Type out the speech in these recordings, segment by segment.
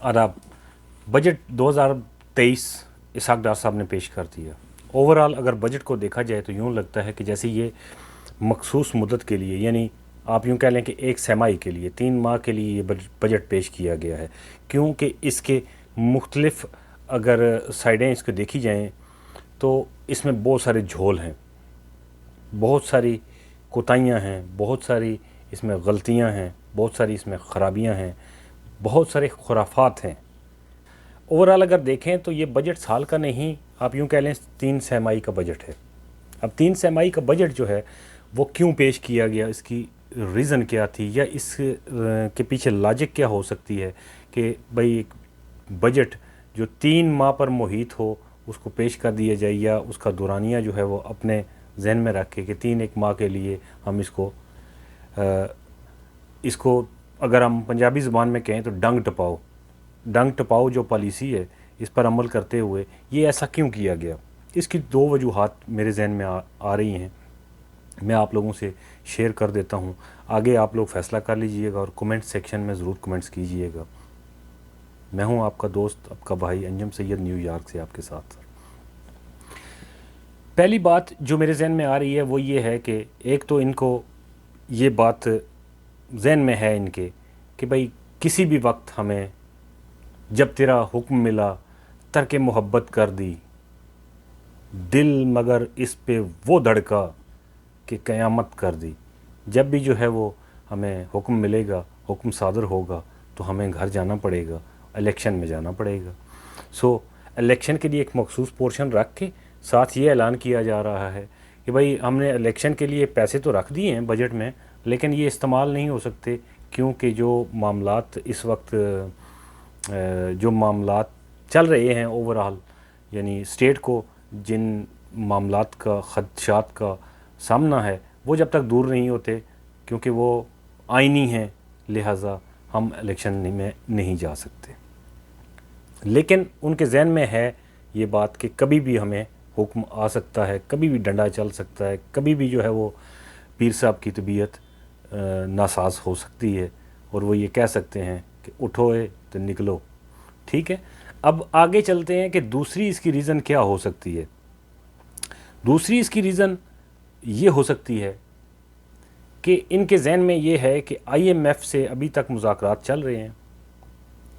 आदाब। बजट 2023 इसहाक डार साहब ने पेश कर दिया। ओवरऑल अगर बजट को देखा जाए तो यूँ लगता है कि जैसे ये मखसूस मुद्दत के लिए, यानी आप यूँ कह लें कि एक सेमाई के लिए, 3 माह के लिए ये बजट पेश किया गया है, क्योंकि इसके मुख्तलिफ अगर साइडें इसको देखी जाएँ तो इसमें बहुत सारे झोल हैं, बहुत सारी कोताहियाँ हैं, बहुत सारी इसमें गलतियाँ हैं, बहुत सारी इसमें ख़राबियाँ हैं, बहुत सारे खुराफात हैं। ओवरऑल अगर देखें तो ये बजट साल का नहीं, आप यूँ कह लें 3 तिमाही का बजट है। अब 3 तिमाही का बजट जो है वो क्यों पेश किया गया, इसकी रीज़न क्या थी, या इस के पीछे लॉजिक क्या हो सकती है कि भाई एक बजट जो 3 माह पर मुहित हो उसको पेश कर दिया जाए, या उसका दौरानिया जो है वो अपने जहन में रख के कि 3 माह के लिए हम इसको अगर हम पंजाबी ज़बान में कहें तो डंग टपाओ जो पॉलिसी है इस पर अमल करते हुए ये ऐसा क्यों किया गया। इसकी 2 वजूहात मेरे जहन में आ रही हैं, मैं आप लोगों से शेयर कर देता हूँ। आगे आप लोग फ़ैसला कर लीजिएगा और कमेंट सेक्शन में ज़रूर कमेंट्स कीजिएगा। मैं हूँ आपका दोस्त, आपका भाई अंजुम सैयद, न्यूयॉर्क से आपके साथ। पहली बात जो मेरे जहन में आ रही है वो ये है कि एक तो इनको ये बात जहन में है इनके कि भाई किसी भी वक्त हमें जब तेरा हुक्म मिला तरके मोहब्बत कर दी, दिल मगर इस पे वो धड़का कि क़यामत कर दी। जब भी जो है वो हमें हुक्म मिलेगा, हुक्म सादर होगा तो हमें घर जाना पड़ेगा, इलेक्शन में जाना पड़ेगा। सो इलेक्शन के लिए एक मखसूस पोर्शन रख के साथ ये ऐलान किया जा रहा है कि भाई हमने इलेक्शन के लिए पैसे तो रख दिए हैं बजट में, लेकिन ये इस्तेमाल नहीं हो सकते क्योंकि जो मामलात इस वक्त जो मामलात चल रहे हैं ओवरऑल, यानी स्टेट को जिन मामलात का खदशात का सामना है वो जब तक दूर नहीं होते, क्योंकि वो आइनी हैं, लिहाजा हम इलेक्शन में नहीं जा सकते। लेकिन उनके जहन में है ये बात कि कभी भी हमें हुक्म आ सकता है, कभी भी डंडा चल सकता है, कभी भी जो है वो पीर साहब की तबीयत नासाज हो सकती है और वो ये कह सकते हैं कि उठो तो निकलो। ठीक है, अब आगे चलते हैं कि दूसरी इसकी रीज़न क्या हो सकती है। दूसरी इसकी रीज़न ये हो सकती है कि इनके जहन में ये है कि IMF से अभी तक मुज़ाकरात चल रहे हैं।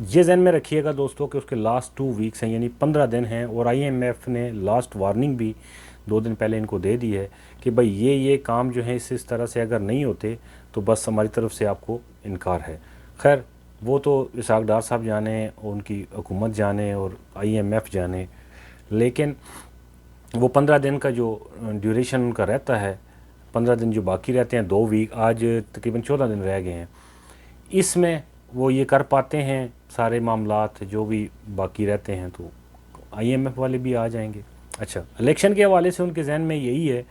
ये जहन में रखिएगा दोस्तों कि उसके लास्ट 2 वीक्स हैं, यानी 15 दिन हैं, और IMF ने लास्ट वार्निंग भी 2 दिन पहले इनको दे दी है कि भाई ये काम जो है इस तरह से अगर नहीं होते तो बस हमारी तरफ से आपको इनकार है। खैर वो तो इसहाक डार साहब जाने, उनकी हुकूमत जाने और IMF जाने, लेकिन वो 15 दिन का जो ड्यूरेशन उनका रहता है, 15 दिन जो बाकी रहते हैं, 2 वीक, आज तकरीबन 14 दिन रह गए हैं, इसमें वो ये कर पाते हैं सारे मामलात जो भी बाकी रहते हैं, तो IMF वाले भी आ जाएंगे। अच्छा, इलेक्शन के हवाले से उनके जहन में यही है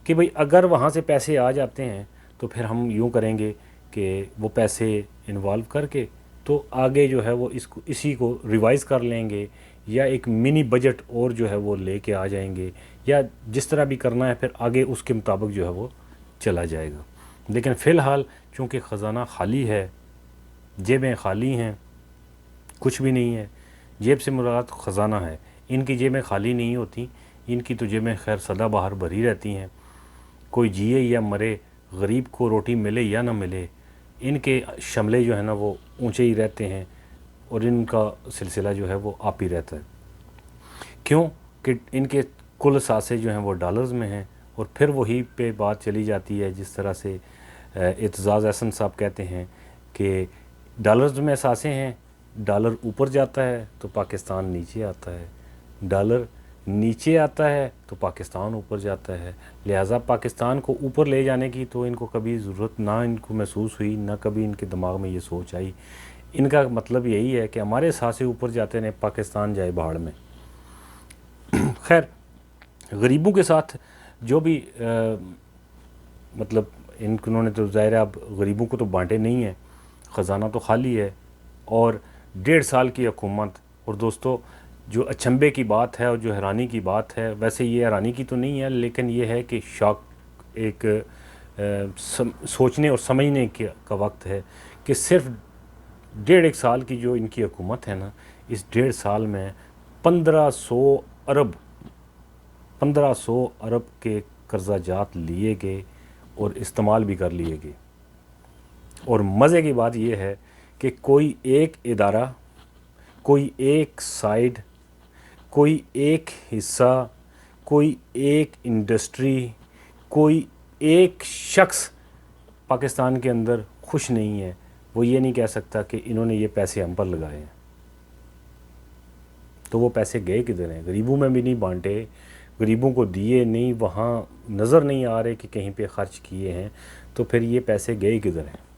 कि भाई अगर वहाँ से पैसे आ जाते हैं तो फिर हम यूँ करेंगे कि वो पैसे इन्वॉल्व करके तो आगे जो है वो इसी को रिवाइज़ कर लेंगे, या एक मिनी बजट और जो है वो लेके आ जाएंगे, या जिस तरह भी करना है फिर आगे उसके मुताबिक जो है वो चला जाएगा। लेकिन फ़िलहाल चूँकि ख़जाना खाली है, जेबें खाली हैं, कुछ भी नहीं है, जेब से मुराद ख़जाना है, इनकी जेबें खाली नहीं होती, इनकी तो जेबें खैर सदा बाहर भरी रहती हैं। कोई जिए या मरे, गरीब को रोटी मिले या ना मिले, इनके शमले जो है ना वो ऊंचे ही रहते हैं और इनका सिलसिला जो है वो आप ही रहता है। क्यों कि इनके कुल सासे जो हैं वो डॉलर्स में हैं, और फिर वही पे बात चली जाती है जिस तरह से एतजाज़ अहसन साहब कहते हैं कि डॉलर्स में सासे हैं, डॉलर ऊपर जाता है तो पाकिस्तान नीचे आता है, डॉलर नीचे आता है तो पाकिस्तान ऊपर जाता है। लिहाजा पाकिस्तान को ऊपर ले जाने की तो इनको कभी ज़रूरत ना इनको महसूस हुई, ना कभी इनके दिमाग में ये सोच आई। इनका मतलब यही है कि हमारे सासे ऊपर जाते हैं, पाकिस्तान जाए भाड़ में। खैर गरीबों के साथ जो भी मतलब इन्होंने तो ज़ाहिर है अब गरीबों को तो बांटे नहीं है, ख़जाना तो खाली है, और 1.5 साल की हुकूमत। और दोस्तों जो अचंभे की बात है और जो हैरानी की बात है, वैसे ये हैरानी की तो नहीं है, लेकिन ये है कि शौक एक सोचने और समझने का वक्त है कि सिर्फ ڈیڑھ ایک سال کی جو ان کی حکومت ہے نا، اس 1.5 سال میں 1500 ارب کے قرضہ جات لیے گئے اور استعمال بھی کر لیے گئے. اور مزے کی بات یہ ہے کہ کوئی ایک ادارہ، کوئی ایک سائڈ، کوئی ایک حصہ، کوئی ایک انڈسٹری، کوئی ایک شخص پاکستان کے اندر خوش نہیں ہے. وہ یہ نہیں کہہ سکتا کہ انہوں نے یہ پیسے ہم پر لگائے ہیں. تو وہ پیسے گئے کدھر ہیں؟ غریبوں میں بھی نہیں بانٹے، غریبوں کو دیے نہیں، وہاں نظر نہیں آ رہے کہ کہیں پہ خرچ کیے ہیں. تو پھر یہ پیسے گئے کدھر ہیں؟